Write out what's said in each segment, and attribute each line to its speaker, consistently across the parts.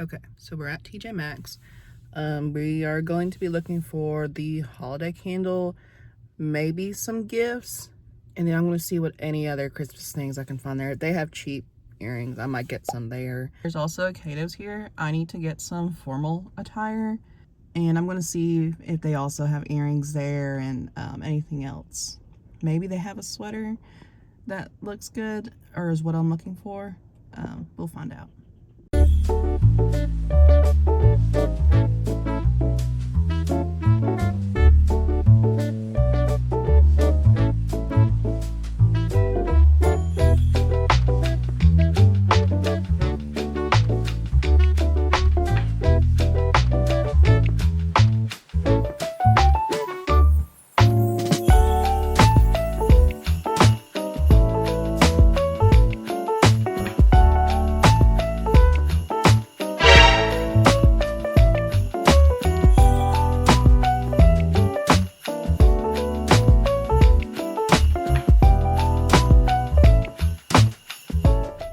Speaker 1: Okay, so we're at TJ Maxx. We are going to be looking for the holiday candle, maybe some gifts, and then I'm going to see what any other Christmas things I can find there. They have cheap earrings. I might get some there. There's also a Cato's here. I need to get some formal attire, and I'm going to see if they also have earrings there and anything else. Maybe they have a sweater that looks good or is what I'm looking for. We'll find out.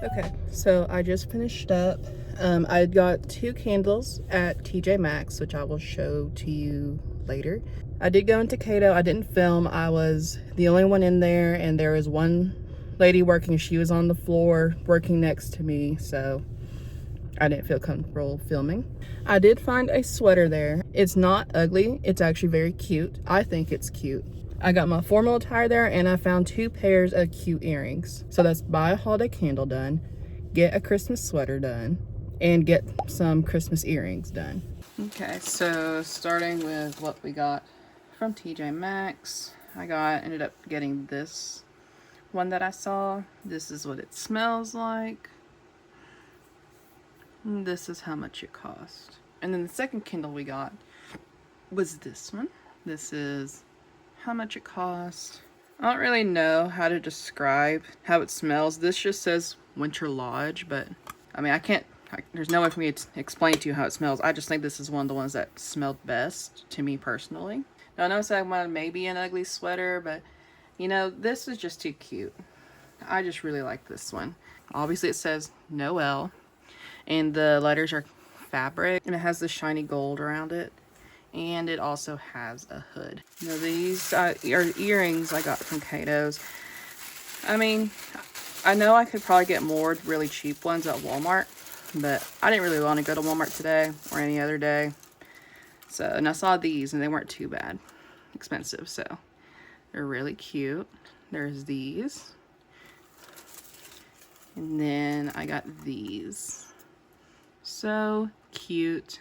Speaker 1: Okay, so I just finished up. I got 2 candles at TJ Maxx, which I will show to you later. I did go into Cato. I didn't film. I was the only one in there, and there was one lady working. She was on the floor working next to me, so I didn't feel comfortable filming. I did find a sweater there. It's not ugly. It's actually very cute. I think it's cute. I got my formal attire there, and I found 2 pairs of cute earrings. So that's buy a holiday candle done, get a Christmas sweater done, and get some Christmas earrings done. Okay, so starting with what we got from TJ Maxx, I ended up getting this one that I saw. This is what it smells like. And this is how much it cost. And then the second candle we got was this one. This is how much it cost. I don't really know how to describe how it smells. This just says Winter Lodge, but I mean, there's no way for me to explain to you how it smells. I just think this is one of the ones that smelled best to me personally. Now, I know I wanted maybe an ugly sweater, but you know, this is just too cute. I just really like this one. Obviously, it says Noel, and the letters are fabric, and it has the shiny gold around it. And it also has a hood. Now these are earrings I got from Cato's. I mean, I know I could probably get more really cheap ones at Walmart, but I didn't really want to go to Walmart today or any other day. So, and I saw these and they weren't too bad expensive, so they're really cute. There's these. And then I got these. So cute.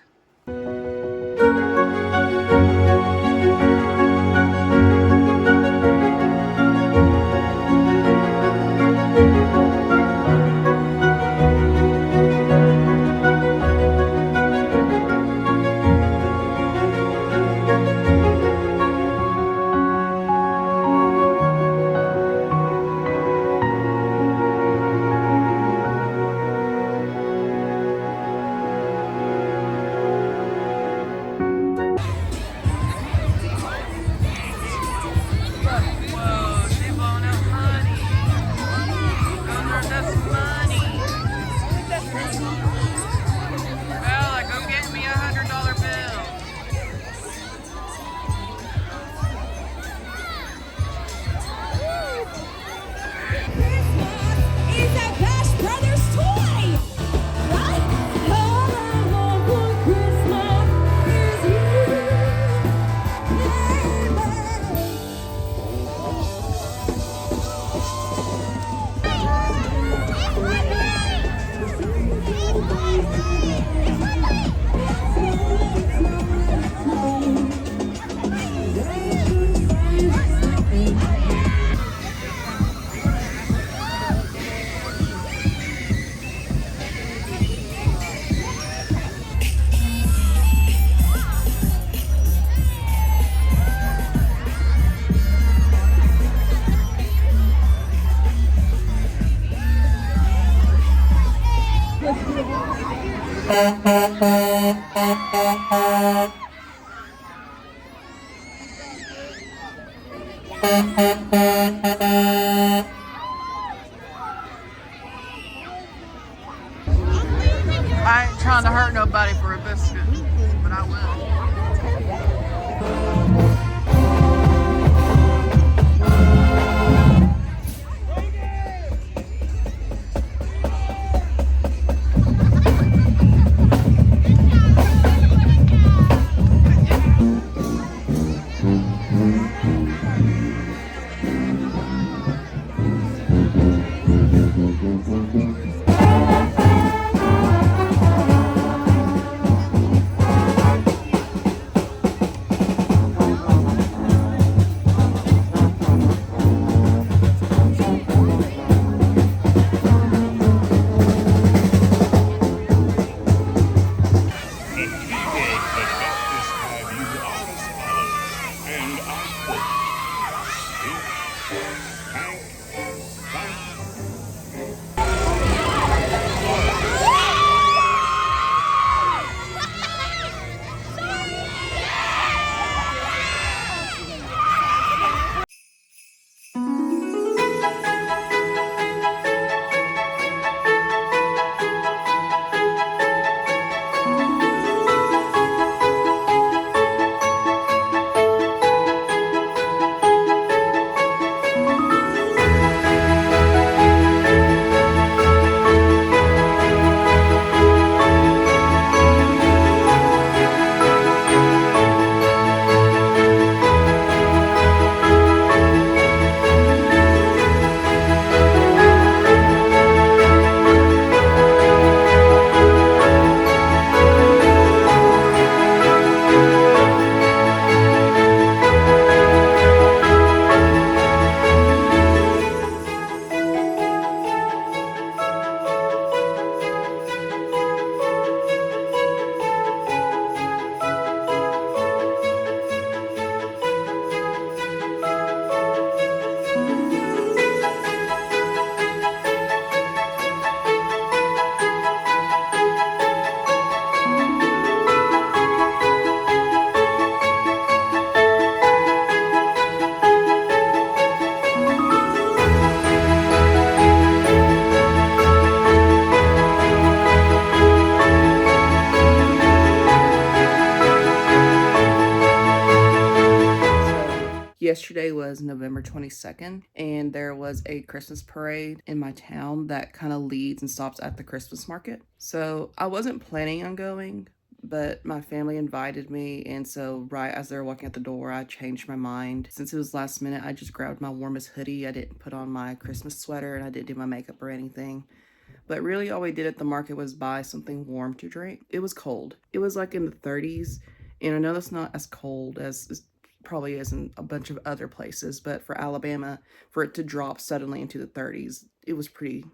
Speaker 1: I ain't trying to hurt nobody for a biscuit, but I will. Yesterday was November 22nd, and there was a Christmas parade in my town that kind of leads and stops at the Christmas market. So I wasn't planning on going, but my family invited me, and so right as they were walking out the door, I changed my mind. Since it was last minute, I just grabbed my warmest hoodie. I didn't put on my Christmas sweater, and I didn't do my makeup or anything. But really all we did at the market was buy something warm to drink. It was cold. It was like in the 30s, and I know that's not as cold as probably is in a bunch of other places, but for Alabama, for it to drop suddenly into the 30s, it was pretty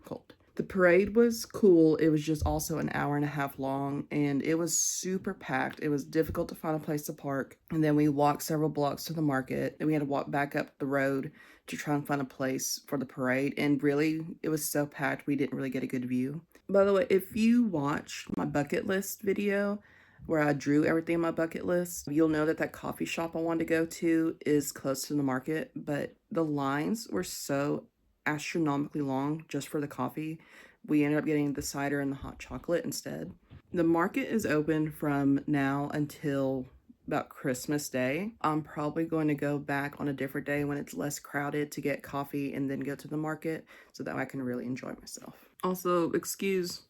Speaker 1: cold. The parade was cool. It was just also an hour and a half long, and it was super packed. It was difficult to find a place to park, and then we walked several blocks to the market. Then we had to walk back up the road to try and find a place for the parade, and really, it was so packed we didn't really get a good view. By the way, if you watch my bucket list video, where I drew everything on my bucket list, you'll know that that coffee shop I wanted to go to is close to the market, but the lines were so astronomically long just for the coffee. We ended up getting the cider and the hot chocolate instead. The market is open from now until about Christmas Day. I'm probably going to go back on a different day when it's less crowded to get coffee and then go to the market so that I can really enjoy myself. Also, excuse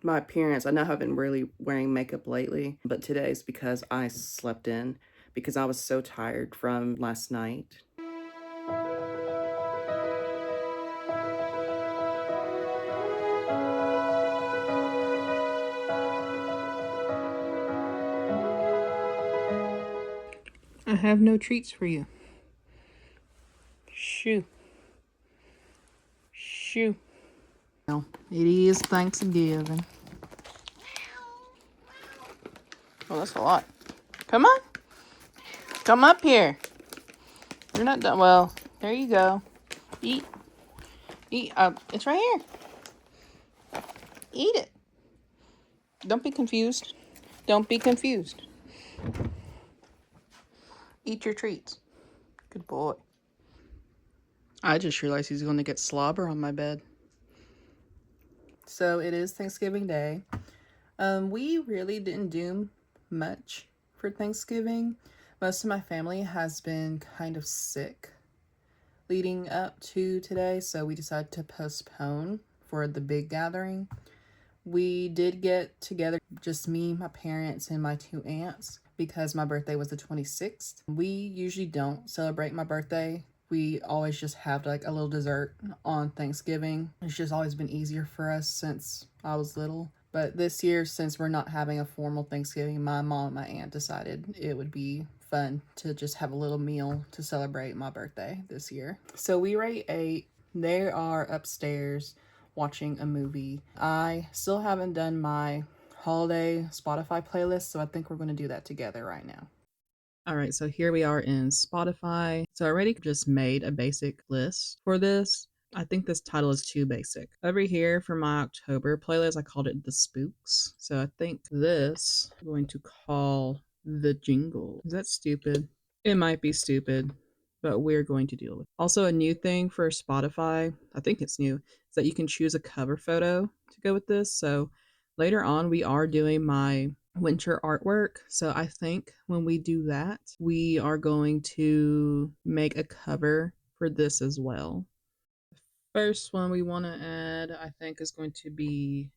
Speaker 1: my appearance. I know I've been really wearing makeup lately, but today's because I slept in because I was so tired from last night. I have no treats for you. Shoo. Shoo. Well, it is Thanksgiving. Oh, that's a lot. Come on. Come up here. You're not done. Well, there you go. Eat. Eat. It's right here. Eat it. Don't be confused. Don't be confused. Eat your treats. Good boy. I just realized he's going to get slobber on my bed. So it is Thanksgiving Day. We really didn't do much for Thanksgiving. Most of my family has been kind of sick leading up to today, so we decided to postpone for the big gathering. We did get together, just me, my parents, and my two aunts, because my birthday was the 26th. We usually don't celebrate my birthday. We always just have like a little dessert on Thanksgiving. It's just always been easier for us since I was little. But this year, since we're not having a formal Thanksgiving, my mom and my aunt decided it would be fun to just have a little meal to celebrate my birthday this year. So we already ate. They are upstairs watching a movie. I still haven't done my holiday Spotify playlist, so I think we're going to do that together right now. All right, so here we are in Spotify. So I already just made a basic list for this. I think this title is too basic. Over here for my October playlist, I called it The Spooks. So I think this I'm going to call The Jingle. Is that stupid? It might be stupid, but we're going to deal with it. Also, a new thing for Spotify, I think it's new, is that you can choose a cover photo to go with this. So later on, we are doing my winter artwork. So I think when we do that, we are going to make a cover for this as well. The first one we want to add, I think, is going to be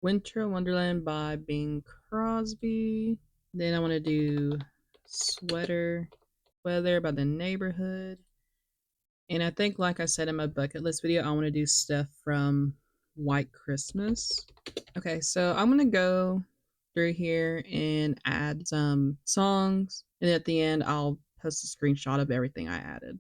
Speaker 1: Winter Wonderland by Bing Crosby. Then I want to do Sweater Weather by The Neighborhood. And I think, like I said in my bucket list video, I want to do stuff from White Christmas. Okay, so I'm going to go through here and add some songs. And at the end, I'll post a screenshot of everything I added.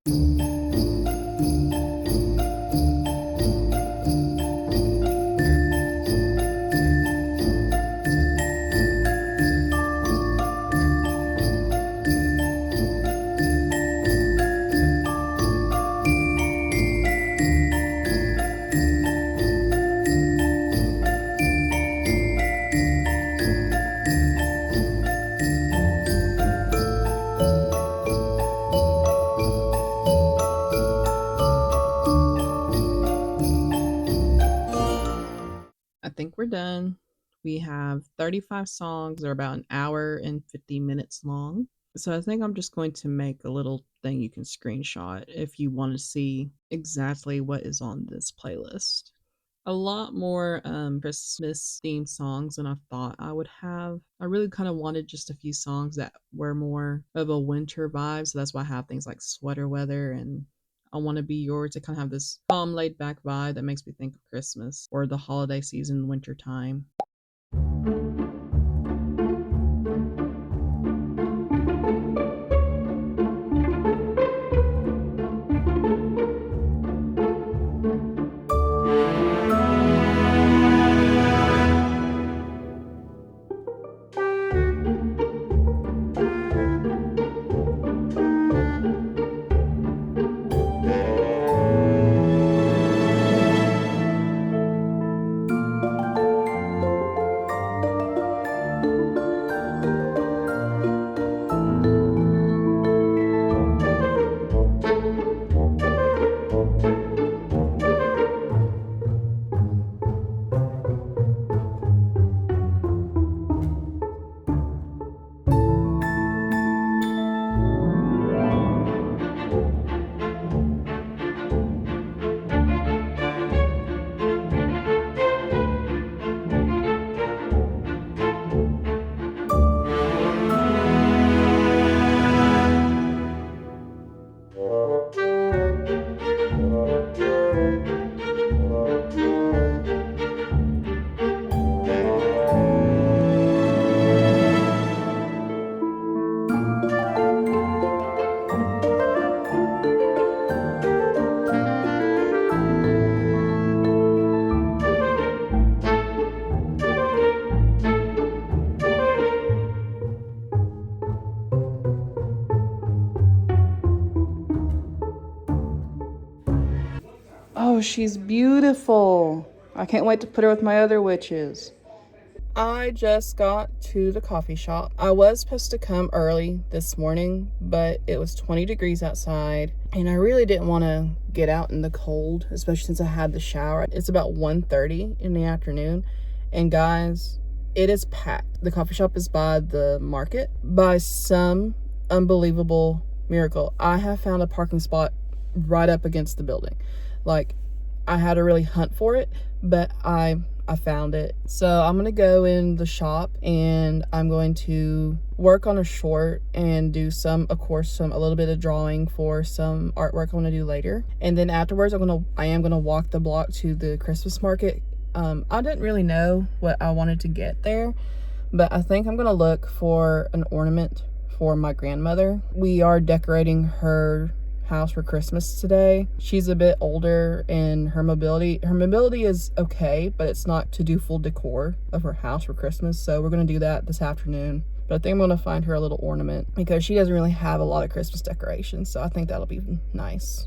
Speaker 1: I think we're done. We have 35 songs. They're about an hour and 50 minutes long. So I think I'm just going to make a little thing you can screenshot if you want to see exactly what is on this playlist. A lot more Christmas themed songs than I thought I would have. I really kind of wanted just a few songs that were more of a winter vibe. So that's why I have things like Sweater Weather and I Want to Be Yours to kind of have this calm, laid back vibe that makes me think of Christmas or the holiday season, winter time. Oh, she's beautiful. I can't wait to put her with my other witches. I just got to the coffee shop. I was supposed to come early this morning, but it was 20 degrees outside and I really didn't want to get out in the cold, especially since I had the shower. It's about 1:30 in the afternoon and guys, It is packed. The coffee shop is by the market. By some unbelievable miracle, I have found a parking spot right up against the building. Like, I had to really hunt for it, but I found it. So I'm gonna go in the shop and I'm going to work on a short and do some, of course, a little bit of drawing for some artwork I want to do later. And then afterwards, I am gonna walk the block to the Christmas market. I didn't really know what I wanted to get there, but I think I'm gonna look for an ornament for my grandmother. We are decorating her house for Christmas today. She's a bit older and her mobility is okay, but it's not to do full decor of her house for Christmas. So we're gonna do that this afternoon. But I think I'm gonna find her a little ornament because she doesn't really have a lot of Christmas decorations. So I think that'll be nice.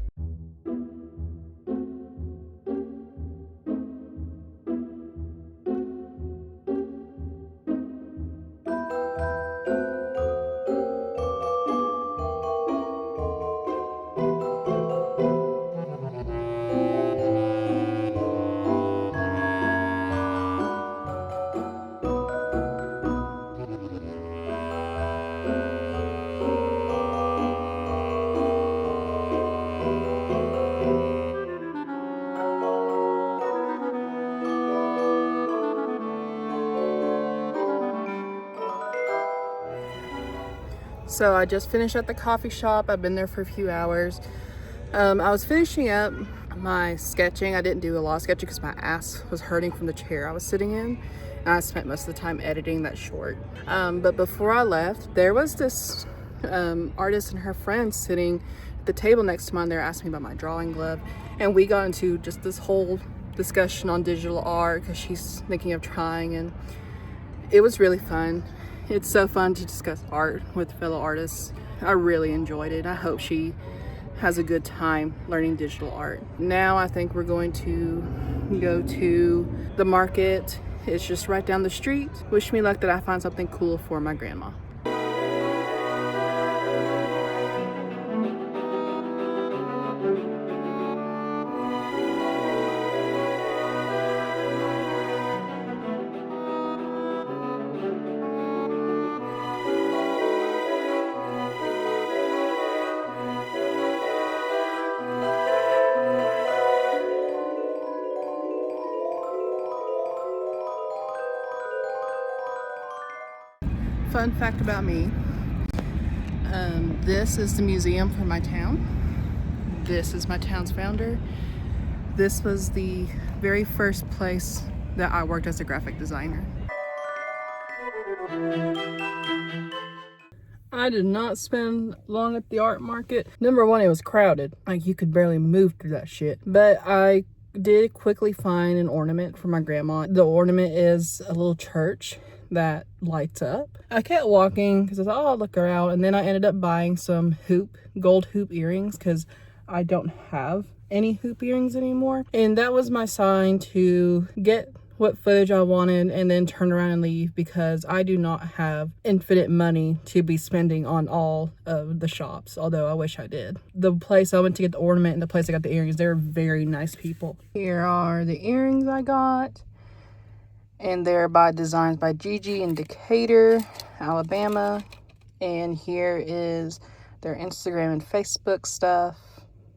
Speaker 1: So I just finished at the coffee shop. I've been there for a few hours. I was finishing up my sketching. I didn't do a lot of sketching because my ass was hurting from the chair I was sitting in. And I spent most of the time editing that short. But before I left, there was this artist and her friend sitting at the table next to mine. They were asking me about my drawing glove. And we got into just this whole discussion on digital art because she's thinking of trying, and it was really fun. It's so fun to discuss art with fellow artists. I really enjoyed it. I hope she has a good time learning digital art. Now I think we're going to go to the market. It's just right down the street. Wish me luck that I find something cool for my grandma. Fun fact about me, this is the museum for my town. This is my town's founder. This was the very first place that I worked as a graphic designer. I did not spend long at the art market. Number one, it was crowded. Like, you could barely move through that shit. But I did quickly find an ornament for my grandma. The ornament is a little church that lights up. I kept walking because I thought, oh, I'll look around, and then I ended up buying some gold hoop earrings because I don't have any hoop earrings anymore. And that was my sign to get what footage I wanted and then turn around and leave, because I do not have infinite money to be spending on all of the shops, although I wish I did. The place I went to get the ornament and the place I got the earrings, they were very nice people. Here are the earrings I got, and they're by designs by Gigi in Decatur, Alabama. And here is their Instagram and Facebook stuff.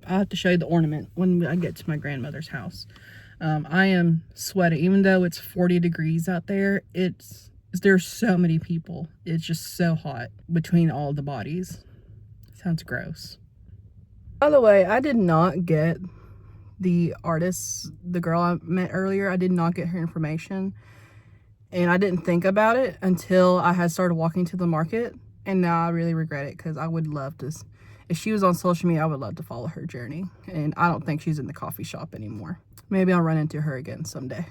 Speaker 1: I'll have to show you the ornament when I get to my grandmother's house. I am sweating, even though it's 40 degrees out there. There's so many people. It's just so hot between all the bodies. Sounds gross. By the way, I did not get the artist, the girl I met earlier. I did not get her information, and I didn't think about it until I had started walking to the market, and now I really regret it, because I would love to. If she was on social media, I would love to follow her journey, and I don't think she's in the coffee shop anymore. Maybe I'll run into her again someday.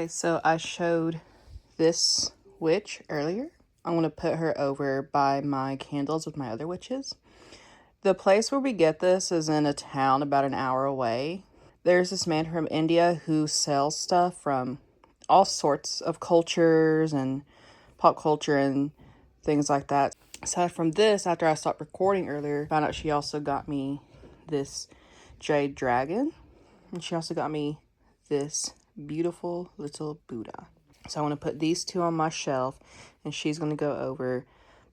Speaker 1: Okay, so I showed this witch earlier. I'm going to put her over by my candles with my other witches. The place where we get this is in a town about an hour away. There's this man from India who sells stuff from all sorts of cultures and pop culture and things like that. Aside from this, after I stopped recording earlier, found out she also got me this jade dragon. And she also got me this beautiful little Buddha. So I want to put these two on my shelf, and she's going to go over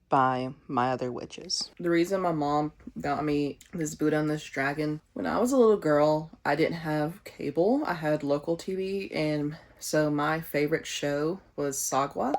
Speaker 1: by my other witches. The reason my mom got me this Buddha and this dragon, when I was a little girl, I didn't have cable. I had local TV, and so my favorite show was Sagwa.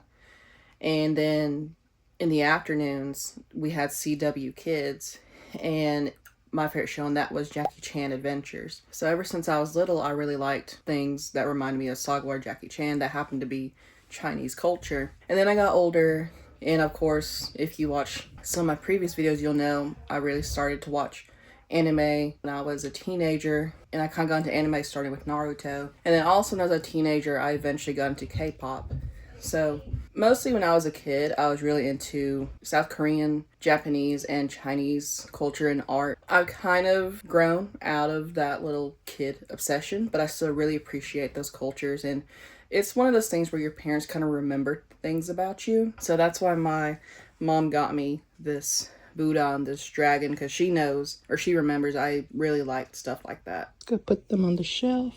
Speaker 1: And then in the afternoons, we had CW Kids, and my favorite show on that was Jackie Chan Adventures. So ever since I was little, I really liked things that reminded me of Sagwa or Jackie Chan that happened to be Chinese culture. And then I got older, and of course, if you watch some of my previous videos, you'll know I really started to watch anime when I was a teenager, and I kind of got into anime starting with Naruto. And then also when I was a teenager, I eventually got into K-pop. So mostly when I was a kid, I was really into South Korean, Japanese, and Chinese culture and art. I've kind of grown out of that little kid obsession, but I still really appreciate those cultures. And it's one of those things where your parents kind of remember things about you. So that's why my mom got me this Buddha and this dragon, because she knows, or she remembers, I really liked stuff like that. Let's go put them on the shelf.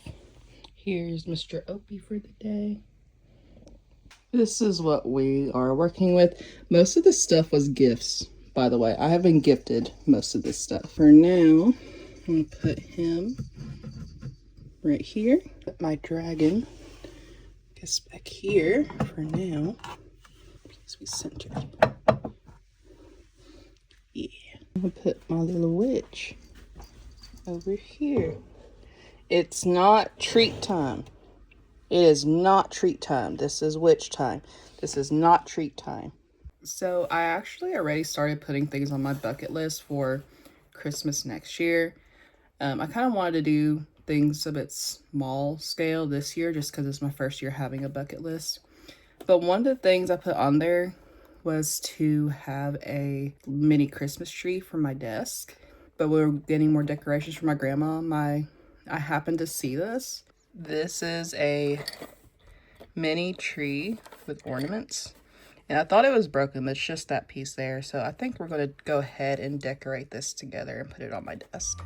Speaker 1: Here's Mr. Opie for the day. This is what we are working with. Most of this stuff was gifts, by the way. I have been gifted most of this stuff. For now, I'm going to put him right here. Put my dragon, I guess, back here for now. Please be centered. Yeah. I'm going to put my little witch over here. It's not treat time. It is not treat time. This is witch time. This is not treat time. So I actually already started putting things on my bucket list for Christmas next year. I kind of wanted to do things a bit small scale this year just because it's my first year having a bucket list. But one of the things I put on there was to have a mini Christmas tree for my desk. But we're getting more decorations for my grandma. I happened to see this. This is a mini tree with ornaments, and I thought it was broken, but it's just that piece there. So I think we're going to go ahead and decorate this together and put it on my desk.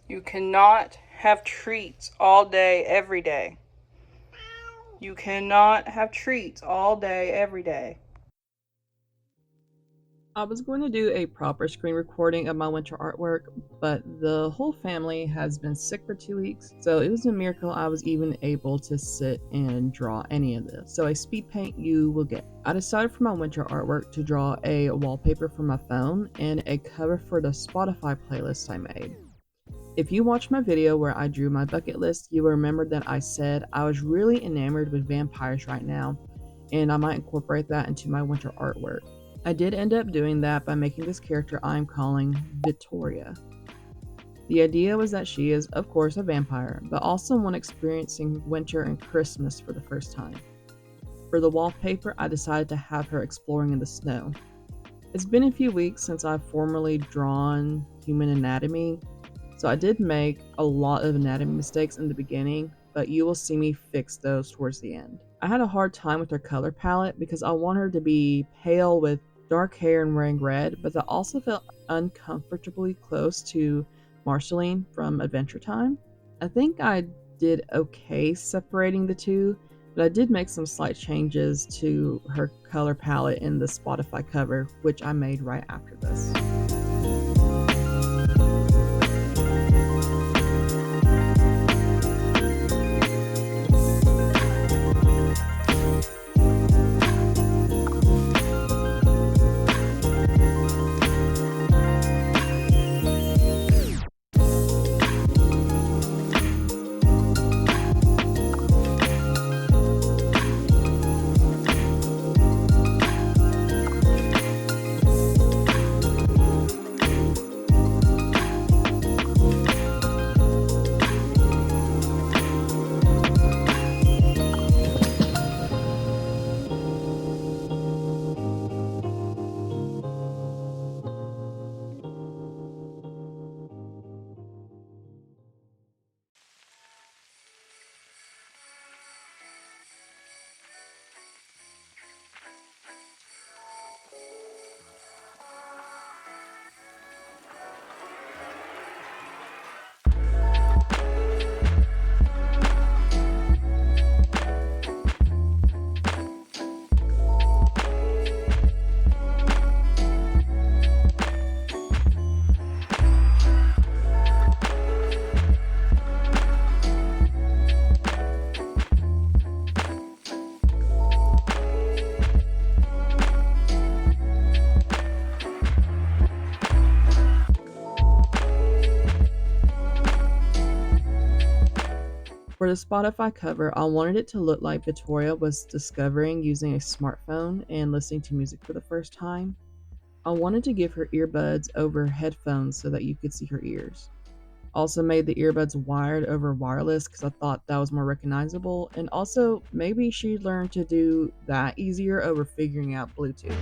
Speaker 1: You cannot have treats all day, every day. You cannot have treats all day, every day. I was going to do a proper screen recording of my winter artwork, but the whole family has been sick for 2 weeks, so it was a miracle I was even able to sit and draw any of this. So a speed paint you will get. I decided for my winter artwork to draw a wallpaper for my phone and a cover for the Spotify playlist I made. If you watched my video where I drew my bucket list, you will remember that I said I was really enamored with vampires right now, and I might incorporate that into my winter artwork. I did end up doing that by making this character I'm calling Victoria. The idea was that she is, of course, a vampire, but also one experiencing winter and Christmas for the first time. For the wallpaper, I decided to have her exploring in the snow. It's been a few weeks since I've formally drawn human anatomy, so I did make a lot of anatomy mistakes in the beginning, but you will see me fix those towards the end. I had a hard time with her color palette because I want her to be pale with dark hair and wearing red, but that also felt uncomfortably close to Marceline from Adventure Time. I think I did okay separating the two, but I did make some slight changes to her color palette in the Spotify cover, which I made right after this. For the Spotify cover, I wanted it to look like Victoria was discovering using a smartphone and listening to music for the first time. I wanted to give her earbuds over headphones so that you could see her ears. Also made the earbuds wired over wireless because I thought that was more recognizable, and also maybe she learned to do that easier over figuring out Bluetooth.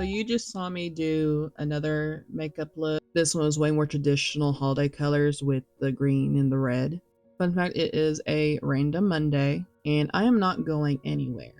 Speaker 1: So you just saw me do another makeup look. This one was way more traditional holiday colors with the green and the red. Fun fact, it is a random Monday and I am not going anywhere.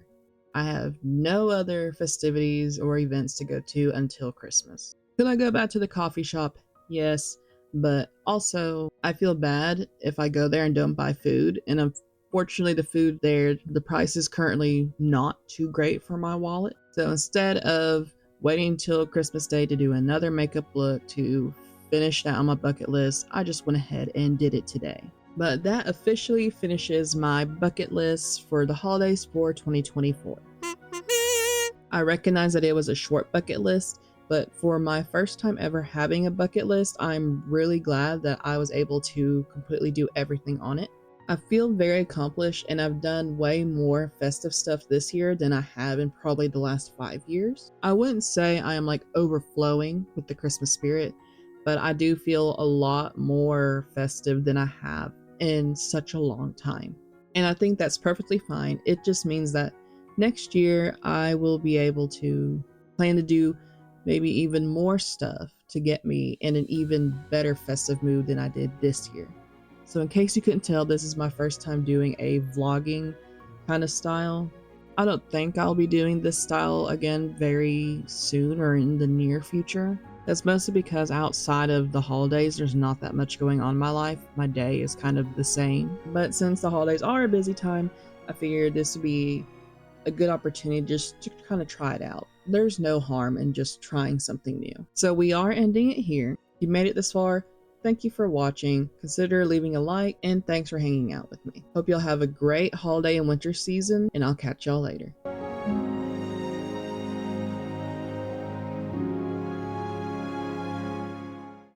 Speaker 1: I have no other festivities or events to go to until Christmas. Could I go back to the coffee shop? Yes, but also I feel bad if I go there and don't buy food. And unfortunately, the food there, the price is currently not too great for my wallet. So instead of waiting until Christmas Day to do another makeup look to finish that on my bucket list, I just went ahead and did it today. But that officially finishes my bucket list for the holidays for 2024. I recognize that it was a short bucket list, but for my first time ever having a bucket list, I'm really glad that I was able to completely do everything on it. I feel very accomplished and I've done way more festive stuff this year than I have in probably the last 5 years. I wouldn't say I am like overflowing with the Christmas spirit, but I do feel a lot more festive than I have in such a long time. And I think that's perfectly fine. It just means that next year I will be able to plan to do maybe even more stuff to get me in an even better festive mood than I did this year. So in case you couldn't tell, this is my first time doing a vlogging kind of style. I don't think I'll be doing this style again very soon or in the near future. That's mostly because outside of the holidays, there's not that much going on in my life. My day is kind of the same. But since the holidays are a busy time, I figured this would be a good opportunity just to kind of try it out. There's no harm in just trying something new. So we are ending it here. If you made it this far, thank you for watching. Consider leaving a like, and thanks for hanging out with me. Hope y'all have a great holiday and winter season, and I'll catch y'all later.